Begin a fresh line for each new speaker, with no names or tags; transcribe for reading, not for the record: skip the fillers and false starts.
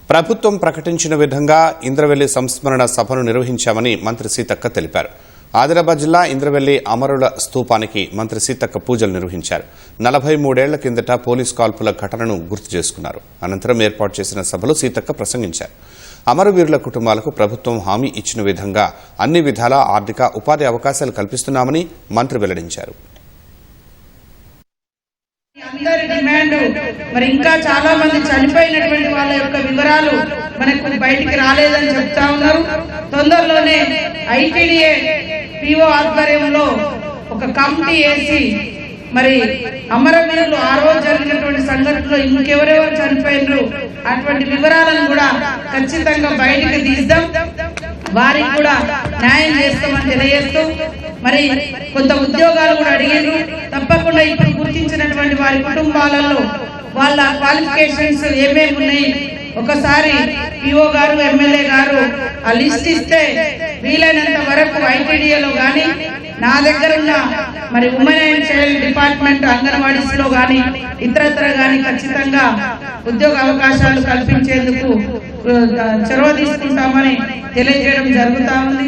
ప్రభుత్వం ప్రకటించిన విధంగా ఇంద్రవెల్లి సంస్మరణ సభను నిర్వహించామని మంత్రి సీతక్క తెలిపారు. ఆదిలాబాద్ జిల్లా ఇంద్రవెల్లి అమరుల స్తూపానికి మంత్రి సీతక్క పూజలు నిర్వహించారు. 43 ఏళ్ల కిందట పోలీస్ కాల్పుల ఘటనను గుర్తు చేసుకున్నారు. అనంతరం ఏర్పాటు చేసిన సభలో సీతక్క ప్రసంగించారు. అమరవీరుల కుటుంబాలకు ప్రభుత్వం హామీ ఇచ్చిన విధంగా అన్ని విధాలా ఆర్థిక ఉపాధి అవకాశాలు కల్పిస్తున్నామని మంత్రి వెల్లడించారు.
అందరి డిమాండ్ మరి ఇంకా చాలా మంది చనిపోయినటువంటి వాళ్ళ యొక్క వివరాలు మనకు బయటికి రాలేదని చెప్తా ఉన్నారు. తొందరలోనే ఐటీడీఏ పిఓ ఆధ్వర్యంలో ఒక కమిటీ వేసి మరి అమరవీరులు ఆ రోజు జరిగినటువంటి సంఘటనలో ఇంకెవరెవరు చనిపోయినారు అటువంటి వివరాలను కూడా ఖచ్చితంగా బయటికి తీద్దాం, వారికి కూడా న్యాయం చేస్తామని తెలియజేస్తూ మరి కొంత ఉద్యోగాలు కూడా అడిగారు. తప్పకుండా ఇప్పుడు గుర్తించినటువంటి వారి కుటుంబాలలో వాళ్ళ క్వాలిఫికేషన్స్ ఏమేమి ఉన్నాయి ఒకసారి పిఓ గారు ఎమ్మెల్యే గారు ఆ లిస్ట్ ఇస్తే వీలైనంత వరకు ఐటీడీఏలో కానీ నా దగ్గర ఉన్న మరి women and child department anganwadis లో కానీ ఇతరత్ర కానీ ఖచ్చితంగా ఉద్యోగ అవకాశాలు కల్పించేందుకు చొరవ తీసుకుంటామని తెలియజేయడం జరుగుతా ఉంది.